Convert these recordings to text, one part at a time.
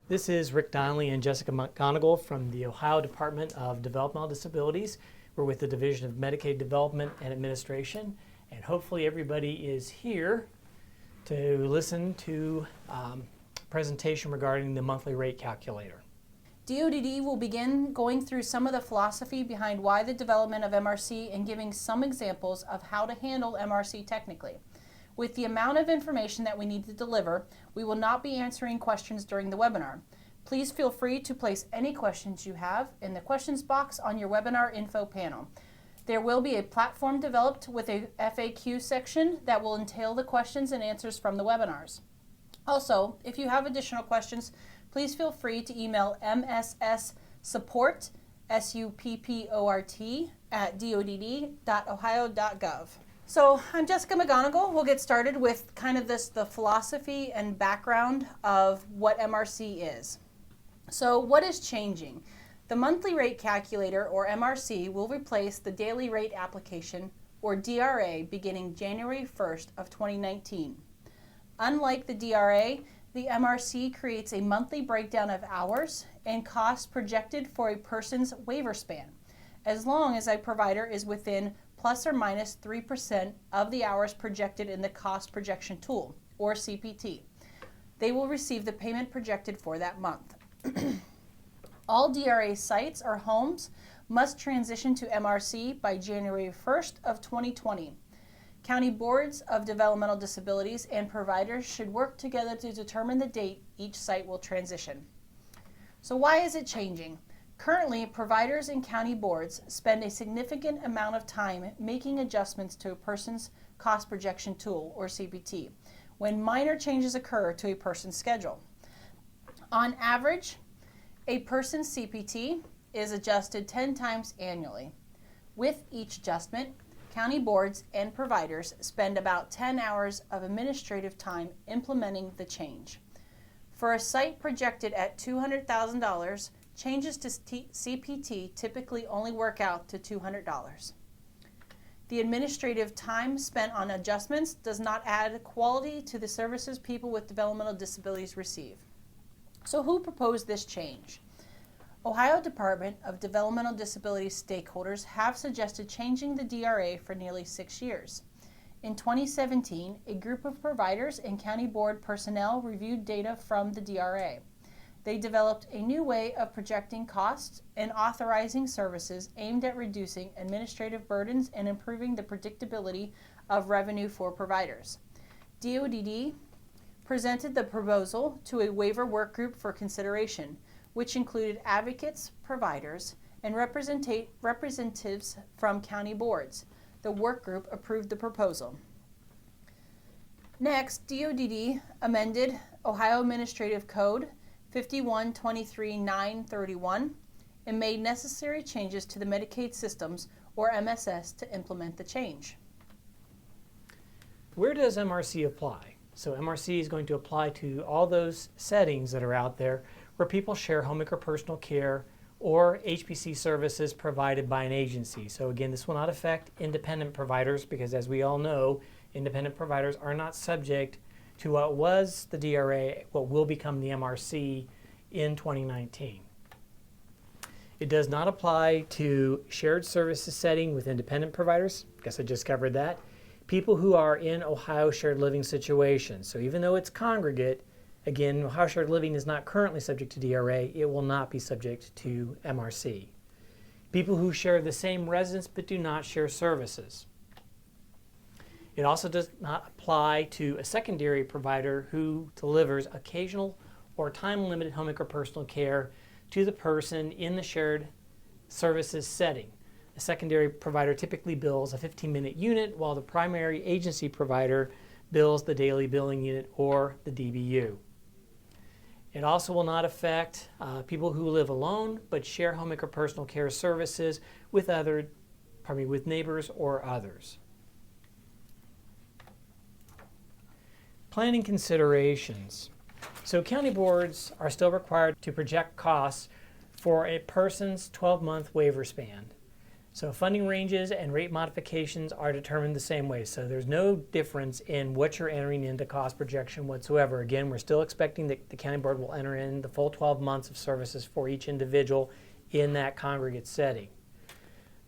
This is Rik Donley and Jessica McGonigle from the Ohio Department of Developmental Disabilities. We're with the Division of Medicaid Development and Administration, and hopefully everybody is here to listen to a presentation regarding the monthly rate calculator. DODD will begin going through some of the philosophy behind why the development of MRC and giving some examples of how to handle MRC technically. With the amount of information that we need to deliver, we will not be answering questions during the webinar. Please feel free to place any questions you have in the questions box on your webinar info panel. There will be a platform developed with a FAQ section that will entail the questions and answers from the webinars. Also, if you have additional questions, please feel free to email mssupport, SUPPORT, at dodd.ohio.gov. So I'm Jessica McGonigle. We'll get started with kind of the philosophy and background of what MRC is. So what is changing? The monthly rate calculator, or MRC, will replace the daily rate application, or DRA, beginning January 1st of 2019. Unlike the DRA, the MRC creates a monthly breakdown of hours and costs projected for a person's waiver span, as long as a provider is within plus or minus 3% of the hours projected in the cost projection tool, or CPT. They will receive the payment projected for that month. All DRA sites or homes must transition to MRC by January 1st of 2020. County boards of developmental disabilities and providers should work together to determine the date each site will transition. So why is it changing? Currently, providers and county boards spend a significant amount of time making adjustments to a person's cost projection tool, or CPT, when minor changes occur to a person's schedule. On average, a person's CPT is adjusted 10 times annually. With each adjustment, county boards and providers spend about 10 hours of administrative time implementing the change. For a site projected at $200,000, changes to CPT typically only work out to $200. The administrative time spent on adjustments does not add quality to the services people with developmental disabilities receive. So who proposed this change? Ohio Department of Developmental Disabilities stakeholders have suggested changing the DRA for nearly 6 years. In 2017, a group of providers and county board personnel reviewed data from the DRA. They developed a new way of projecting costs and authorizing services aimed at reducing administrative burdens and improving the predictability of revenue for providers. DODD presented the proposal to a waiver work group for consideration, which included advocates, providers, and representatives from county boards. The work group approved the proposal. Next, DODD amended Ohio Administrative Code 51-23-931 and made necessary changes to the Medicaid systems, or MSS, to implement the change. Where does MRC apply? So MRC is going to apply to all those settings that are out there where people share home or personal care or HPC services provided by an agency. So again, this will not affect independent providers because, as we all know, independent providers are not subject to what was the DRA, what will become the MRC in 2019. It does not apply to shared services setting with independent providers. I guess I just covered that. People who are in Ohio shared living situations. So even though it's congregate, again, Ohio shared living is not currently subject to DRA. It will not be subject to MRC. People who share the same residence but do not share services. It also does not apply to a secondary provider who delivers occasional or time-limited home or personal care to the person in the shared services setting. A secondary provider typically bills a 15-minute unit, while the primary agency provider bills the daily billing unit, or the DBU. It also will not affect people who live alone but share home or personal care services with with neighbors or others. Planning considerations. So county boards are still required to project costs for a person's 12-month waiver span. So funding ranges and rate modifications are determined the same way. So there's no difference in what you're entering into cost projection whatsoever. Again, we're still expecting that the county board will enter in the full 12 months of services for each individual in that congregate setting.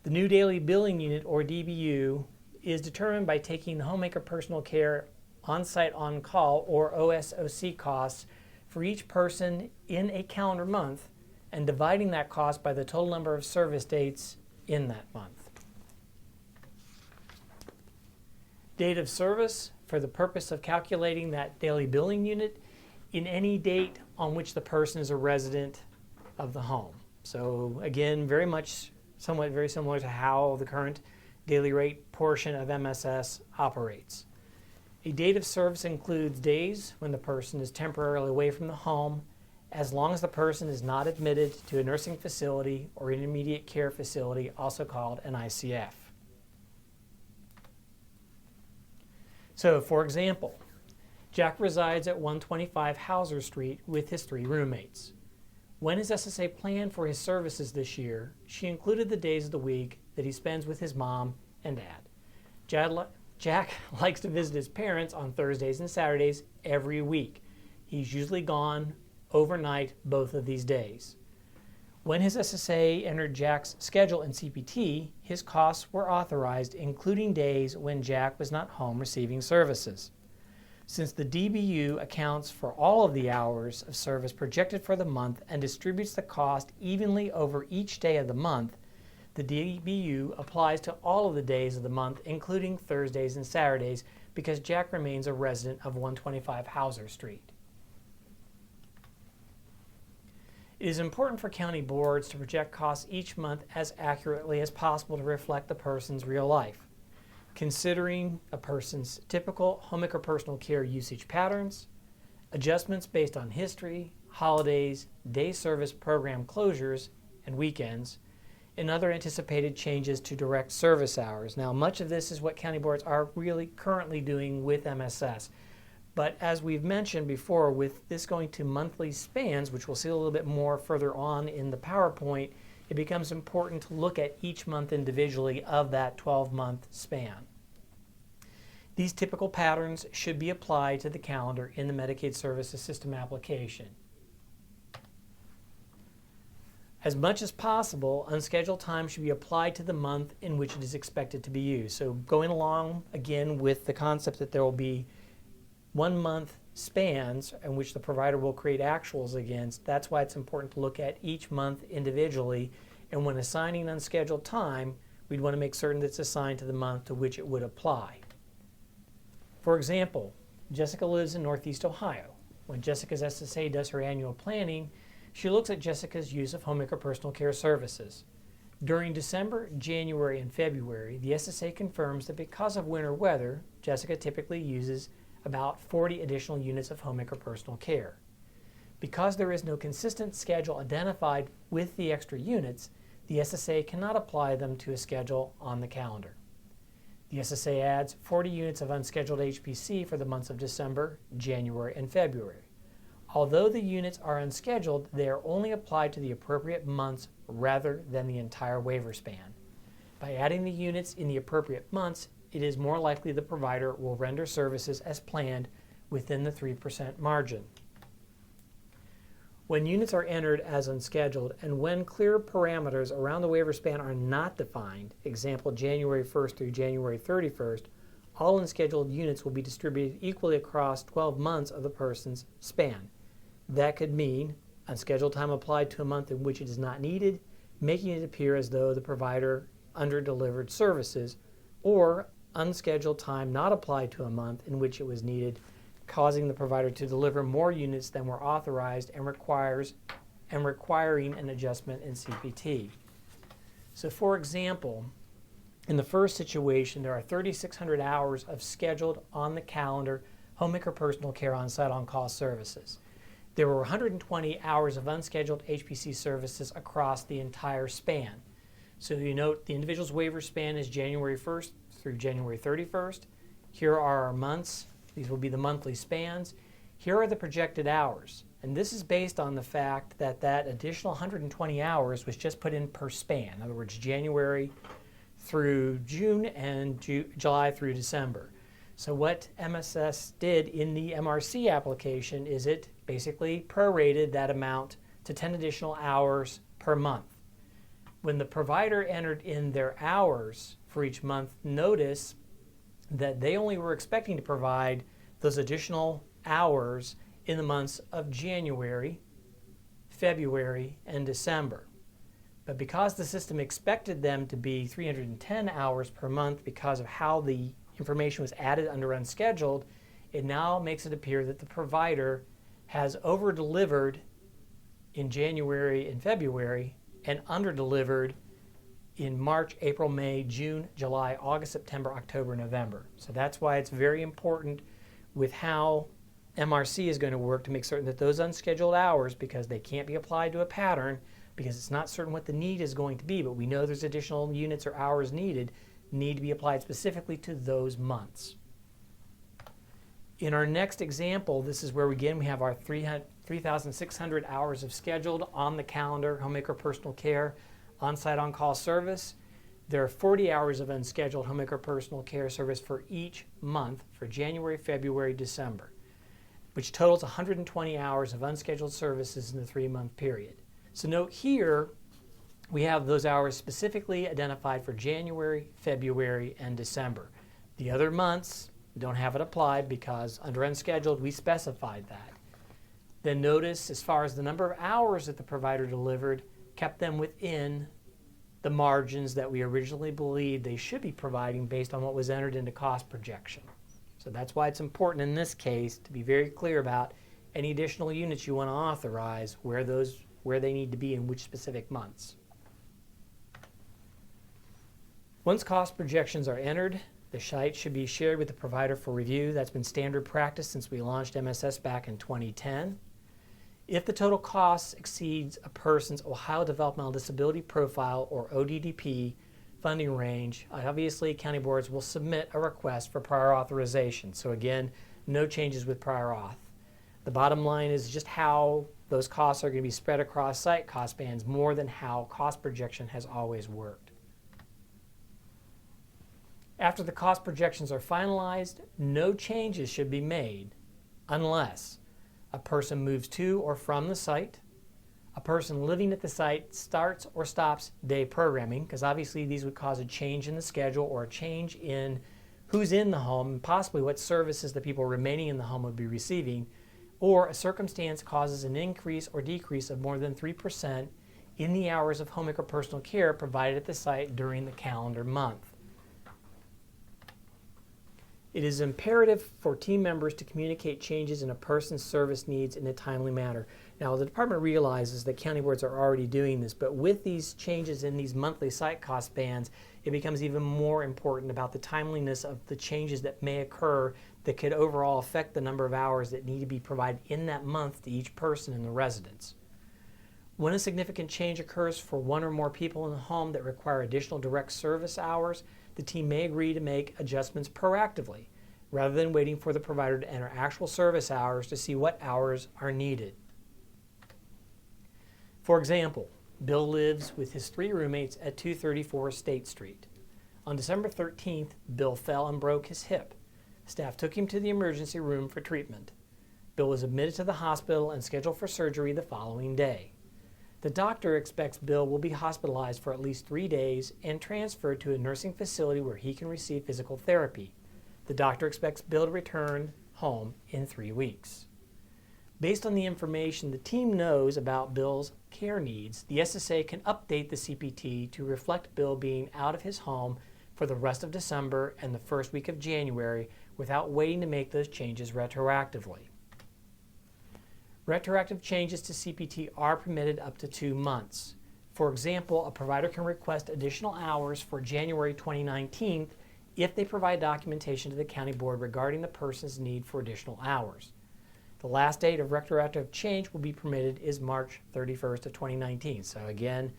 The new daily billing unit, or DBU, is determined by taking the homemaker personal care on-site on-call, or OSOC, costs for each person in a calendar month and dividing that cost by the total number of service dates in that month. Date of service for the purpose of calculating that daily billing unit in any date on which the person is a resident of the home. So again, very similar to how the current daily rate portion of MSS operates. A date of service includes days when the person is temporarily away from the home, as long as the person is not admitted to a nursing facility or intermediate care facility, also called an ICF. So, for example, Jack resides at 125 Hauser Street with his 3 roommates. When his SSA planned for his services this year, she included the days of the week that he spends with his mom and dad. Jack likes to visit his parents on Thursdays and Saturdays every week. He's usually gone overnight both of these days. When his SSA entered Jack's schedule in CPT, his costs were authorized, including days when Jack was not home receiving services. Since the DBU accounts for all of the hours of service projected for the month and distributes the cost evenly over each day of the month, the DBU applies to all of the days of the month, including Thursdays and Saturdays, because Jack remains a resident of 125 Hauser Street. It is important for county boards to project costs each month as accurately as possible to reflect the person's real life, considering a person's typical homemaker personal care usage patterns, adjustments based on history, holidays, day service program closures, and weekends, and other anticipated changes to direct service hours. Now, much of this is what county boards are really currently doing with MSS. But as we've mentioned before, with this going to monthly spans, which we'll see a little bit more further on in the PowerPoint, it becomes important to look at each month individually of that 12-month span. These typical patterns should be applied to the calendar in the Medicaid Services System application. As much as possible, unscheduled time should be applied to the month in which it is expected to be used. So going along again with the concept that there will be 1 month spans in which the provider will create actuals against, that's why it's important to look at each month individually, and when assigning unscheduled time, we'd want to make certain that it's assigned to the month to which it would apply. For example, Jessica lives in Northeast Ohio. When Jessica's SSA does her annual planning, she looks at Jessica's use of homemaker personal care services. During December, January, and February, the SSA confirms that because of winter weather, Jessica typically uses about 40 additional units of homemaker personal care. Because there is no consistent schedule identified with the extra units, the SSA cannot apply them to a schedule on the calendar. The SSA adds 40 units of unscheduled HPC for the months of December, January, and February. Although the units are unscheduled, they are only applied to the appropriate months rather than the entire waiver span. By adding the units in the appropriate months, it is more likely the provider will render services as planned within the 3% margin. When units are entered as unscheduled and when clear parameters around the waiver span are not defined, example January 1st through January 31st, all unscheduled units will be distributed equally across 12 months of the person's span. That could mean unscheduled time applied to a month in which it is not needed, making it appear as though the provider under-delivered services, or unscheduled time not applied to a month in which it was needed, causing the provider to deliver more units than were authorized and requiring an adjustment in CPT. So for example, in the first situation, there are 3,600 hours of scheduled on the calendar homemaker personal care on-site on-call services. There were 120 hours of unscheduled HPC services across the entire span. So you note the individual's waiver span is January 1st through January 31st. Here are our months. These will be the monthly spans. here are the projected hours. And this is based on the fact that that additional 120 hours was just put in per span. In other words, January through June and July through December. So what MSS did in the MRC application is it basically prorated that amount to 10 additional hours per month. When the provider entered in their hours for each month, notice that they only were expecting to provide those additional hours in the months of January, February, and December. But because the system expected them to be 310 hours per month because of how the information was added under unscheduled, it now makes it appear that the provider has over-delivered in January and February and under-delivered in March, April, May, June, July, August, September, October, November. So that's why it's very important with how MRC is going to work to make certain that those unscheduled hours, because they can't be applied to a pattern, because it's not certain what the need is going to be, but we know there's additional units or hours needed, need to be applied specifically to those months. In our next example, this is where again we have our 3,600 hours of scheduled on the calendar, homemaker personal care, on-site on-call service. There are 40 hours of unscheduled homemaker personal care service for each month for January, February, December, which totals 120 hours of unscheduled services in the 3-month period. So note here, we have those hours specifically identified for January, February, and December. The other months, we don't have it applied because under unscheduled, we specified that. Then notice, as far as the number of hours that the provider delivered, kept them within the margins that we originally believed they should be providing based on what was entered into cost projection. So that's why it's important in this case to be very clear about any additional units you want to authorize, where they need to be in which specific months. Once cost projections are entered, the site should be shared with the provider for review. That's been standard practice since we launched MSS back in 2010. If the total cost exceeds a person's Ohio Developmental Disability Profile, or ODDP, funding range, obviously county boards will submit a request for prior authorization. So again, no changes with prior auth. The bottom line is just how those costs are going to be spread across site cost bands more than how cost projection has always worked. After the cost projections are finalized, no changes should be made unless a person moves to or from the site, a person living at the site starts or stops day programming, because obviously these would cause a change in the schedule or a change in who's in the home and possibly what services the people remaining in the home would be receiving, or a circumstance causes an increase or decrease of more than 3% in the hours of homemaker personal care provided at the site during the calendar month. It is imperative for team members to communicate changes in a person's service needs in a timely manner. Now, the department realizes that county boards are already doing this, but with these changes in these monthly site cost bands, it becomes even more important about the timeliness of the changes that may occur that could overall affect the number of hours that need to be provided in that month to each person in the residence. When a significant change occurs for one or more people in the home that require additional direct service hours, the team may agree to make adjustments proactively, rather than waiting for the provider to enter actual service hours to see what hours are needed. For example, Bill lives with his 3 roommates at 234 State Street. On December 13th, Bill fell and broke his hip. Staff took him to the emergency room for treatment. Bill was admitted to the hospital and scheduled for surgery the following day. The doctor expects Bill will be hospitalized for at least 3 days and transferred to a nursing facility where he can receive physical therapy. The doctor expects Bill to return home in 3 weeks. Based on the information the team knows about Bill's care needs, the SSA can update the CPT to reflect Bill being out of his home for the rest of December and the first week of January without waiting to make those changes retroactively. Retroactive changes to CPT are permitted up to 2 months. For example, a provider can request additional hours for January 2019 if they provide documentation to the county board regarding the person's need for additional hours. The last date of retroactive change will be permitted is March 31st of 2019. So again,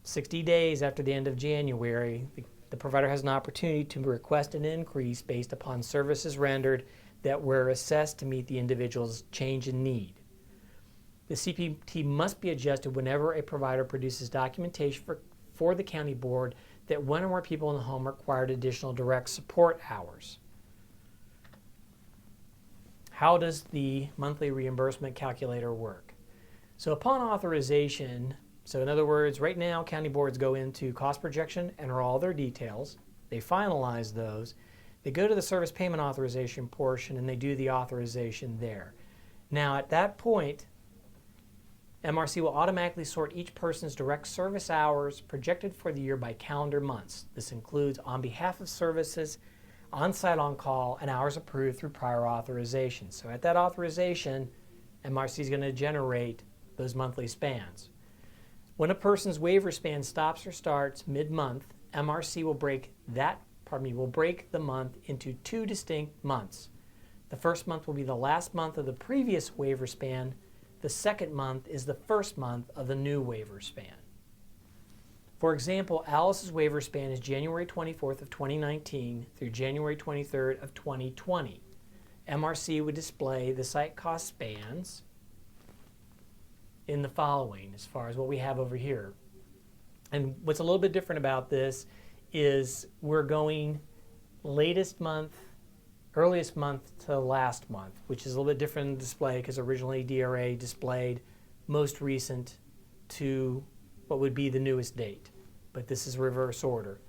60 days after the end of January, the provider has an opportunity to request an increase based upon services rendered that were assessed to meet the individual's change in need. The CPT must be adjusted whenever a provider produces documentation for the county board that one or more people in the home required additional direct support hours. How does the monthly reimbursement calculator work? So upon authorization, so in other words, right now county boards go into cost projection, enter all their details, they finalize those, they go to the service payment authorization portion and they do the authorization there. Now at that point, MRC will automatically sort each person's direct service hours projected for the year by calendar months. This includes on behalf of services, on-site on-call, and hours approved through prior authorization. So at that authorization, MRC is going to generate those monthly spans. When a person's waiver span stops or starts mid-month, MRC will break the month into two distinct months. The first month will be the last month of the previous waiver span. The second month is the first month of the new waiver span. For example, Alice's waiver span is January 24th of 2019 through January 23rd of 2020. MRC would display the site cost spans in the following, as far as what we have over here. And what's a little bit different about this is we're going latest month, earliest month to last month, which is a little bit different in display because originally DRA displayed most recent to what would be the newest date, but this is reverse order.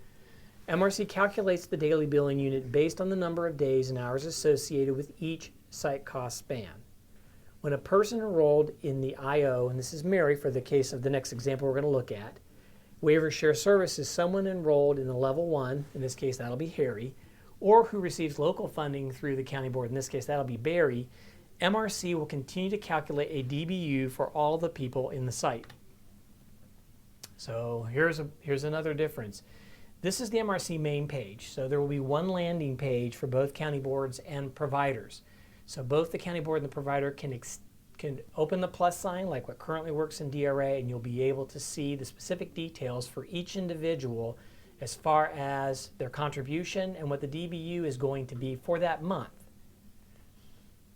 MRC calculates the daily billing unit based on the number of days and hours associated with each site cost span. When a person enrolled in the IO, and this is Mary for the case of the next example we're going to look at, waiver share service is someone enrolled in the level 1, in this case that'll be Harry, or who receives local funding through the county board, in this case that'll be Barry, MRC will continue to calculate a DBU for all the people in the site. So here's another difference. This is the MRC main page, so there will be one landing page for both county boards and providers. So both the county board and the provider can open the plus sign like what currently works in DRA, and you'll be able to see the specific details for each individual as far as their contribution and what the DBU is going to be for that month,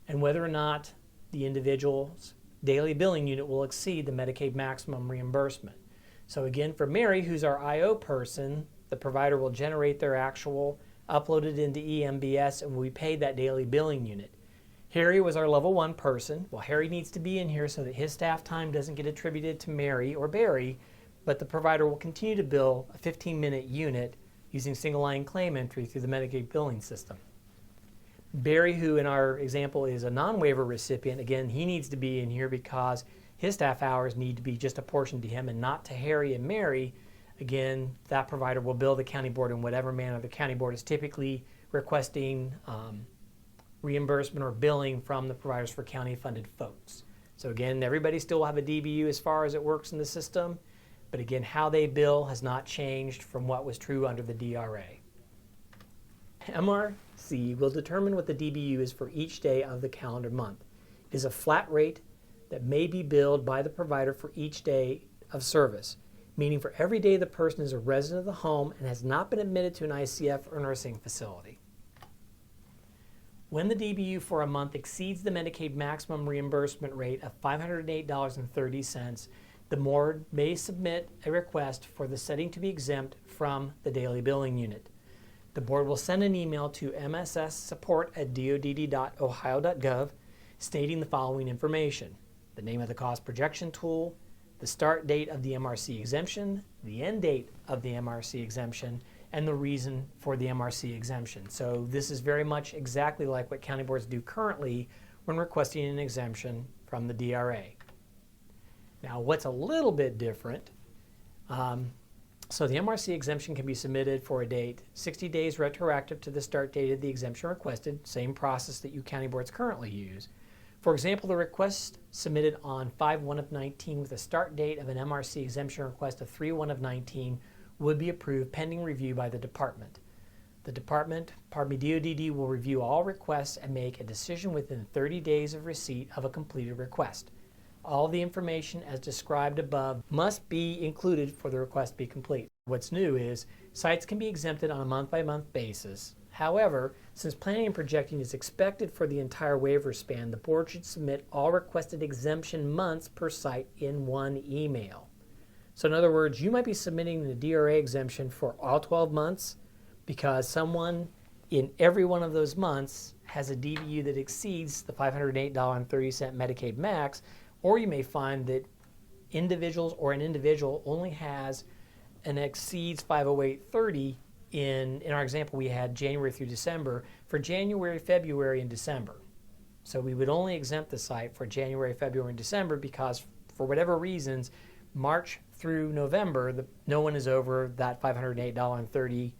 and whether or not the individual's daily billing unit will exceed the Medicaid maximum reimbursement. So again, for Mary, who's our IO person, the provider will generate their actual, upload it into EMBS, and we paid that daily billing unit. Harry was our level 1 person. Well, Harry needs to be in here so that his staff time doesn't get attributed to Mary or Barry, but the provider will continue to bill a 15-minute unit using single-line claim entry through the Medicaid billing system. Barry, who in our example is a non-waiver recipient, again, he needs to be in here because his staff hours need to be just apportioned to him and not to Harry and Mary. Again, that provider will bill the county board in whatever manner the county board is typically requesting reimbursement or billing from the providers for county-funded folks. So again, everybody still will have a DBU as far as it works in the system, but again, how they bill has not changed from what was true under the DRA. MRC will determine what the DBU is for each day of the calendar month. It is a flat rate that may be billed by the provider for each day of service, meaning for every day the person is a resident of the home and has not been admitted to an ICF or nursing facility. When the DBU for a month exceeds the Medicaid maximum reimbursement rate of $508.30, the board may submit a request for the setting to be exempt from the daily billing unit. The board will send an email to msssupport@dodd.ohio.gov stating the following information: the name of the cost projection tool, the start date of the MRC exemption, the end date of the MRC exemption, and the reason for the MRC exemption. So this is very much exactly like what county boards do currently when requesting an exemption from the DRA. Now, what's a little bit different, so the MRC exemption can be submitted for a date 60 days retroactive to the start date of the exemption requested, same process that you county boards currently use. For example, the request submitted on 5/1 of 19 with a start date of an MRC exemption request of 3/1 of 19 would be approved pending review by the department. The department, DODD, will review all requests and make a decision within 30 days of receipt of a completed request. All the information as described above must be included for the request to be complete. What's new is sites can be exempted on a month-by-month basis. However, since planning and projecting is expected for the entire waiver span, the board should submit all requested exemption months per site in one email. So in other words, you might be submitting the DRA exemption for all 12 months because someone in every one of those months has a DBU that exceeds the $508.30 Medicaid max, or you may find that individuals or an individual only has and exceeds 508.30. In our example, we had January through December. For January, February, and December. So we would only exempt the site for January, February, and December because for whatever reasons, March through November, no one is over that $508.30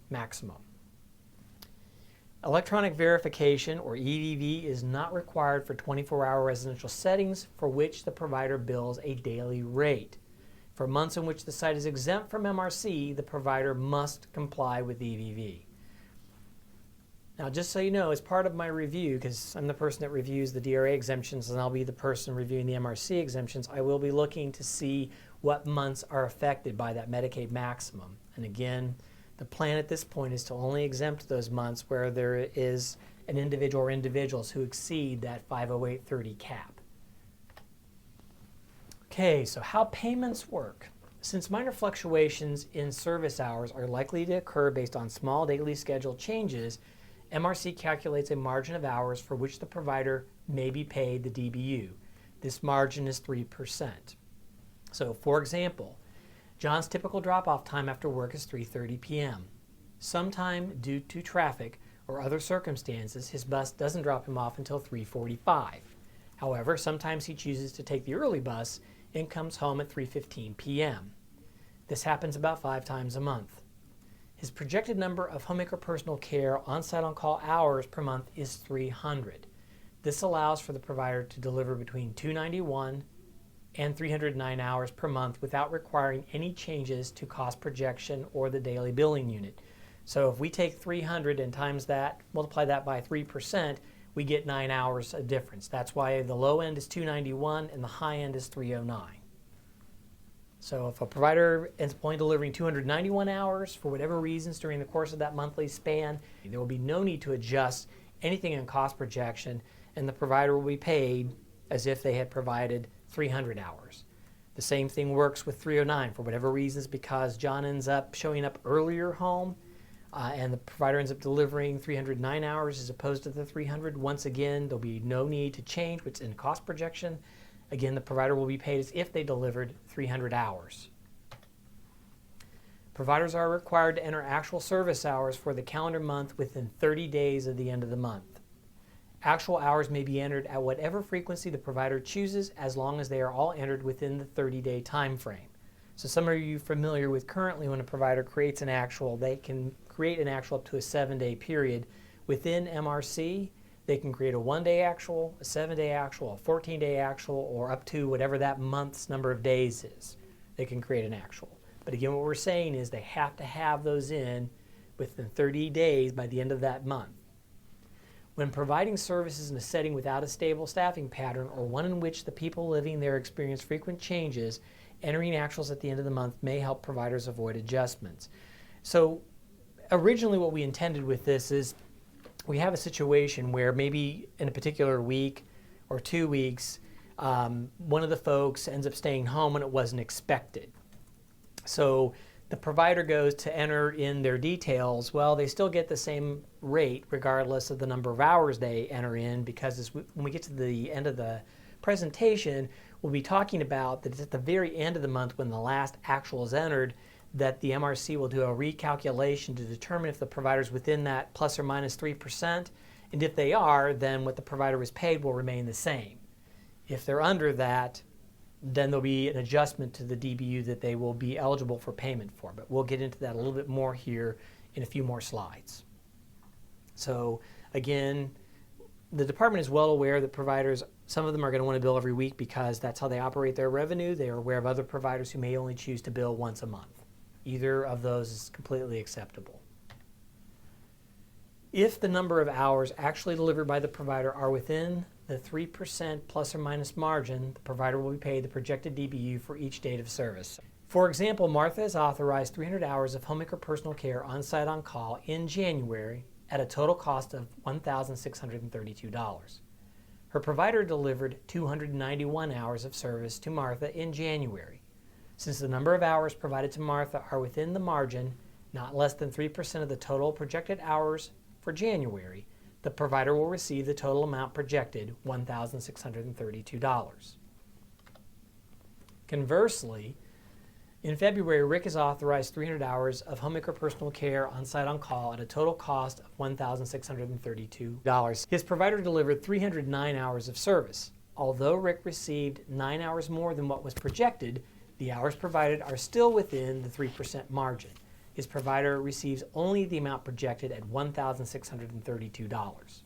maximum. Electronic verification, or EVV, is not required for 24-hour residential settings for which the provider bills a daily rate. For months in which the site is exempt from MRC, the provider must comply with EVV. Now, just so you know, as part of my review, because I'm the person that reviews the DRA exemptions and I'll be the person reviewing the MRC exemptions, I will be looking to see what months are affected by that Medicaid maximum. And again, the plan at this point is to only exempt those months where there is an individual or individuals who exceed that 508.30 cap. Okay, so how payments work. Since minor fluctuations in service hours are likely to occur based on small daily schedule changes, MRC calculates a margin of hours for which the provider may be paid the DBU. This margin is 3%. So, for example, John's typical drop-off time after work is 3:30 p.m. Sometime due to traffic or other circumstances, his bus doesn't drop him off until 3:45. However, sometimes he chooses to take the early bus and comes home at 3:15 p.m. This happens about 5 times a month. His projected number of homemaker personal care on-site on-call hours per month is 300. This allows for the provider to deliver between 291 and 309 hours per month without requiring any changes to cost projection or the daily billing unit. So if we take 300 and times that, multiply that by 3%, we get 9 hours of difference. That's why the low end is 291 and the high end is 309. So if a provider ends up only delivering 291 hours for whatever reasons during the course of that monthly span, there will be no need to adjust anything in cost projection, and the provider will be paid as if they had provided 300 hours. The same thing works with 309 for whatever reasons, because John ends up showing up earlier home and the provider ends up delivering 309 hours as opposed to the 300. Once again, there'll be no need to change what's in cost projection. Again, the provider will be paid as if they delivered 300 hours. Providers are required to enter actual service hours for the calendar month within 30 days of the end of the month. Actual hours may be entered at whatever frequency the provider chooses, as long as they are all entered within the 30-day time frame. So some of you familiar with currently when a provider creates an actual, they can create an actual up to a 7-day period. Within MRC, they can create a 1-day actual, a 7-day actual, a 14-day actual, or up to whatever that month's number of days is. They can create an actual. But again, what we're saying is they have to have those in within 30 days by the end of that month. When providing services in a setting without a stable staffing pattern, or one in which the people living there experience frequent changes, entering actuals at the end of the month may help providers avoid adjustments. So originally what we intended with this is we have a situation where maybe in a particular week or 2 weeks, one of the folks ends up staying home and it wasn't expected. So the provider goes to enter in their details. Well, they still get the same rate regardless of the number of hours they enter in, because when we get to the end of the presentation, we'll be talking about that it's at the very end of the month when the last actual is entered that the MRC will do a recalculation to determine if the provider is within that plus or minus 3%. And if they are, then what the provider was paid will remain the same. If they're under that, then there'll be an adjustment to the DBU that they will be eligible for payment for. But we'll get into that a little bit more here in a few more slides. So again, the department is well aware that providers, some of them are going to want to bill every week because that's how they operate their revenue. They are aware of other providers who may only choose to bill once a month. Either of those is completely acceptable. If the number of hours actually delivered by the provider are within the 3% plus or minus margin, the provider will be paid the projected DBU for each date of service. For example, Martha is authorized 300 hours of homemaker personal care on-site on-call in January at a total cost of $1,632. Her provider delivered 291 hours of service to Martha in January. Since the number of hours provided to Martha are within the margin, not less than 3% of the total projected hours for January, the provider will receive the total amount projected, $1,632. Conversely, in February, Rik is authorized 300 hours of homemaker personal care on-site on-call at a total cost of $1,632. His provider delivered 309 hours of service. Although Rik received 9 hours more than what was projected, the hours provided are still within the 3% margin. His provider receives only the amount projected at $1,632.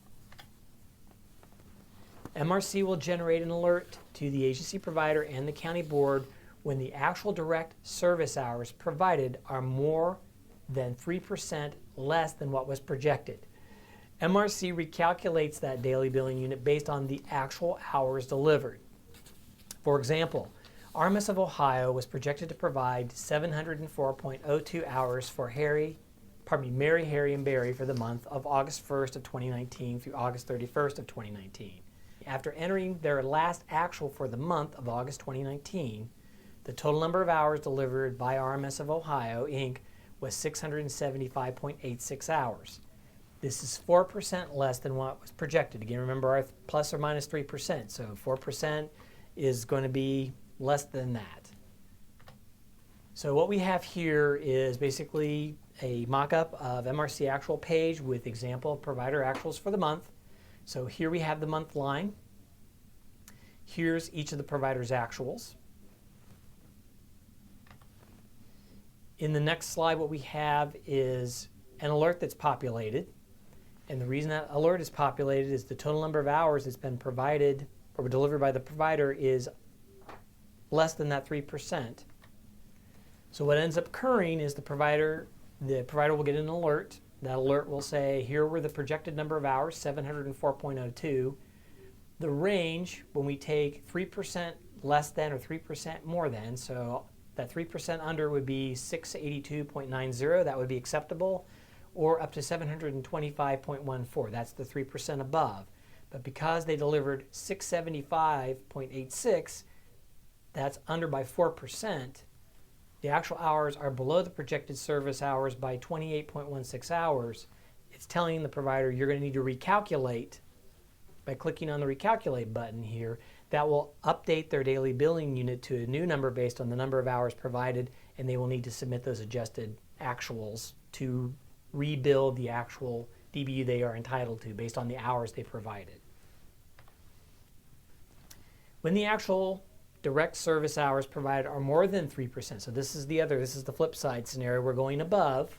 MRC will generate an alert to the agency provider and the county board when the actual direct service hours provided are more than 3% less than what was projected. MRC recalculates that daily billing unit based on the actual hours delivered. For example, RMS of Ohio was projected to provide 704.02 hours for Mary, Harry, and Barry for the month of August 1st of 2019 through August 31st of 2019. After entering their last actual for the month of August 2019, the total number of hours delivered by RMS of Ohio, Inc. was 675.86 hours. This is 4% less than what was projected. Again, remember our plus or minus 3%, so 4% is going to be less than that. So what we have here is basically a mock-up of MRC actual page with example provider actuals for the month. So here we have the month line. Here's each of the provider's actuals. In the next slide, what we have is an alert that's populated. And the reason that alert is populated is the total number of hours that's been provided or delivered by the provider is less than that 3%. So what ends up occurring is the provider will get an alert. That alert will say, here were the projected number of hours, 704.02. The range, when we take 3% less than or 3% more than, so that 3% under would be 682.90, that would be acceptable, or up to 725.14, that's the 3% above. But because they delivered 675.86, that's under by 4%, the actual hours are below the projected service hours by 28.16 hours. It's telling the provider you're going to need to recalculate by clicking on the recalculate button here. That will update their daily billing unit to a new number based on the number of hours provided, and they will need to submit those adjusted actuals to rebuild the actual DBU they are entitled to based on the hours they provided. When the actual direct service hours provided are more than 3%, so this is the flip side scenario, we're going above,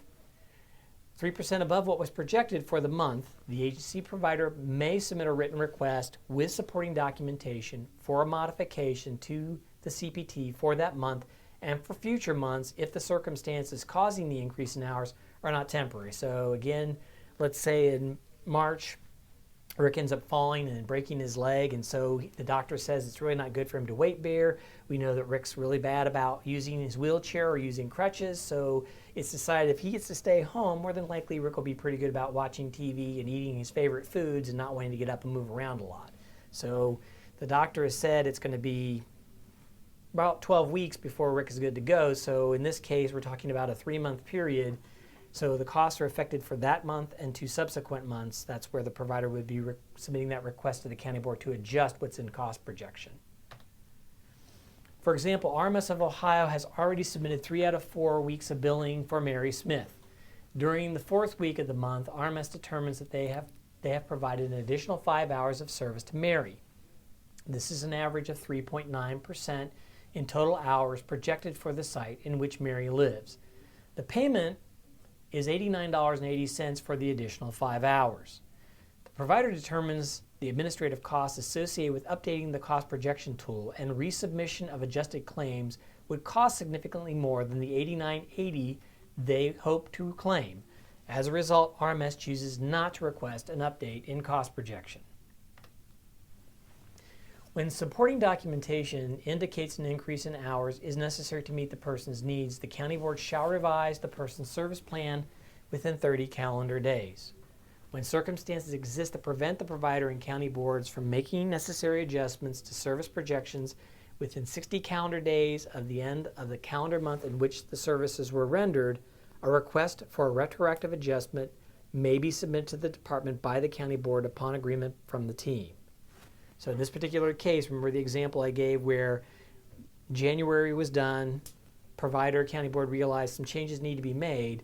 3% above what was projected for the month, the agency provider may submit a written request with supporting documentation for a modification to the CPT for that month and for future months if the circumstances causing the increase in hours are not temporary. So again, let's say in March, Rik ends up falling and breaking his leg, and so the doctor says it's really not good for him to weight bear. We know that Rik's really bad about using his wheelchair or using crutches, so it's decided if he gets to stay home, more than likely Rik will be pretty good about watching TV and eating his favorite foods and not wanting to get up and move around a lot. So the doctor has said it's going to be about 12 weeks before Rik is good to go, so in this case we're talking about a 3-month period. So the costs are affected for that month and 2 subsequent months. That's where the provider would be submitting that request to the county board to adjust what's in cost projection. For example, RMS of Ohio has already submitted 3 out of 4 weeks of billing for Mary Smith. During the 4th week of the month, RMS determines that they have provided an additional 5 hours of service to Mary. This is an average of 3.9% in total hours projected for the site in which Mary lives. The payment is $89.80 for the additional 5 hours. The provider determines the administrative costs associated with updating the cost projection tool, and resubmission of adjusted claims would cost significantly more than the $89.80 they hope to claim. As a result, RMS chooses not to request an update in cost projection. When supporting documentation indicates an increase in hours is necessary to meet the person's needs, the county board shall revise the person's service plan within 30 calendar days. When circumstances exist that prevent the provider and county boards from making necessary adjustments to service projections within 60 calendar days of the end of the calendar month in which the services were rendered, a request for a retroactive adjustment may be submitted to the department by the county board upon agreement from the team. So in this particular case, remember the example I gave where January was done, provider, county board realized some changes need to be made,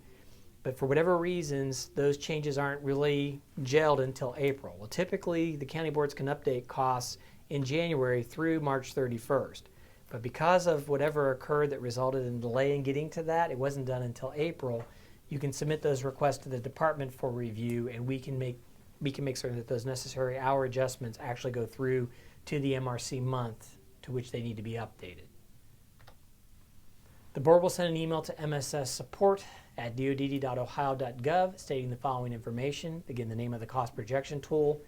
but for whatever reasons, those changes aren't really gelled until April. Well, typically, the county boards can update costs in January through March 31st. But because of whatever occurred that resulted in delay in getting to that, it wasn't done until April. You can submit those requests to the department for review, and we can make certain that those necessary hour adjustments actually go through to the MRC month to which they need to be updated. The board will send an email to mssupport@dodd.ohio.gov stating the following information. Again, the name of the cost projection tool,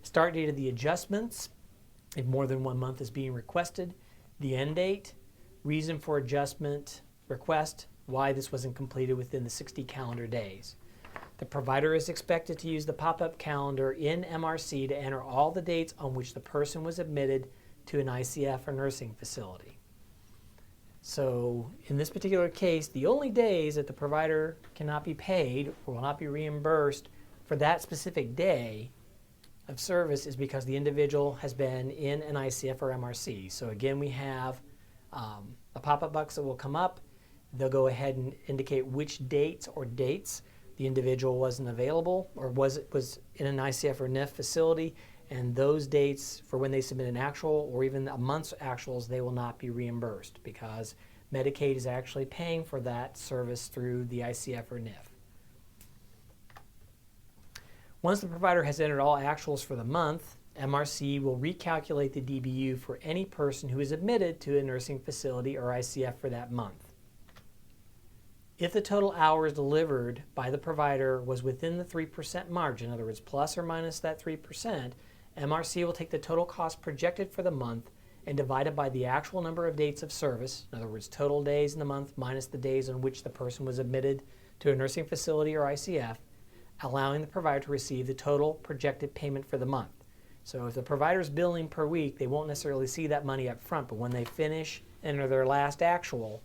start date of the adjustments, if more than 1 month is being requested, the end date, reason for adjustment request, why this wasn't completed within the 60 calendar days. The provider is expected to use the pop-up calendar in MRC to enter all the dates on which the person was admitted to an ICF or nursing facility. So in this particular case, the only days that the provider cannot be paid or will not be reimbursed for that specific day of service is because the individual has been in an ICF or MRC. So again, we have a pop-up box that will come up. They'll go ahead and indicate which dates the individual wasn't available or was in an ICF or NIF facility, and those dates for when they submit an actual or even a month's actuals, they will not be reimbursed because Medicaid is actually paying for that service through the ICF or NIF. Once the provider has entered all actuals for the month, MRC will recalculate the DBU for any person who is admitted to a nursing facility or ICF for that month. If the total hours delivered by the provider was within the 3% margin, in other words, plus or minus that 3%, MRC will take the total cost projected for the month and divide it by the actual number of dates of service, in other words, total days in the month minus the days on which the person was admitted to a nursing facility or ICF, allowing the provider to receive the total projected payment for the month. So if the provider's billing per week, they won't necessarily see that money up front, but when they finish and enter their last actual,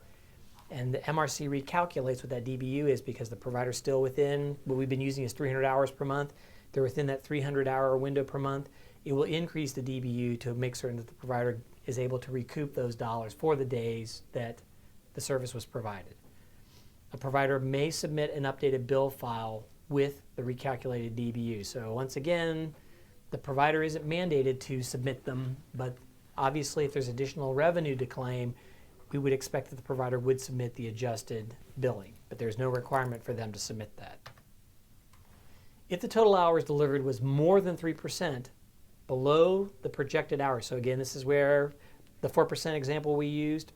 and the MRC recalculates what that DBU is because the provider's still within what we've been using is 300 hours per month. They're within that 300-hour window per month. It will increase the DBU to make certain that the provider is able to recoup those dollars for the days that the service was provided. A provider may submit an updated bill file with the recalculated DBU. So once again, the provider isn't mandated to submit them, but obviously if there's additional revenue to claim, we would expect that the provider would submit the adjusted billing, but there's no requirement for them to submit that. If the total hours delivered was more than 3% below the projected hours, so again, this is where the 4% example we used,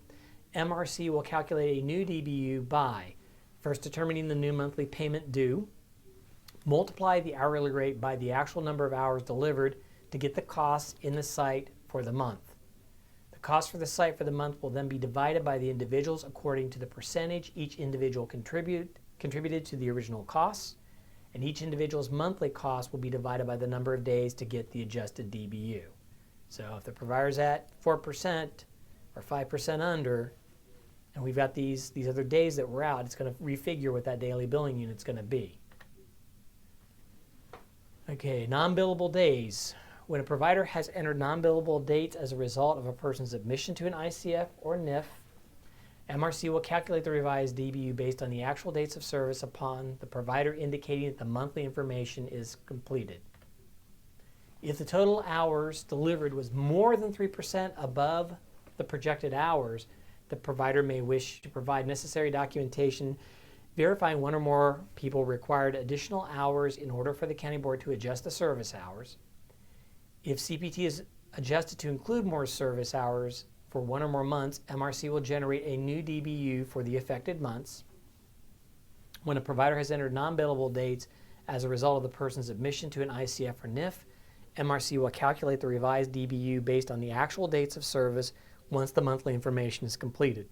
MRC will calculate a new DBU by first determining the new monthly payment due, multiply the hourly rate by the actual number of hours delivered to get the costs in the site for the month. The cost for the site for the month will then be divided by the individuals according to the percentage each individual contributed to the original costs, and each individual's monthly cost will be divided by the number of days to get the adjusted DBU. So if the provider's at 4% or 5% under, and we've got these other days that we're out, it's going to refigure what that daily billing unit's going to be. Okay, non-billable days. When a provider has entered non-billable dates as a result of a person's admission to an ICF or NIF, MRC will calculate the revised DBU based on the actual dates of service upon the provider indicating that the monthly information is completed. If the total hours delivered was more than 3% above the projected hours, the provider may wish to provide necessary documentation verifying one or more people required additional hours in order for the county board to adjust the service hours. If CPT is adjusted to include more service hours for one or more months, MRC will generate a new DBU for the affected months. When a provider has entered non-billable dates as a result of the person's admission to an ICF or NIF, MRC will calculate the revised DBU based on the actual dates of service once the monthly information is completed.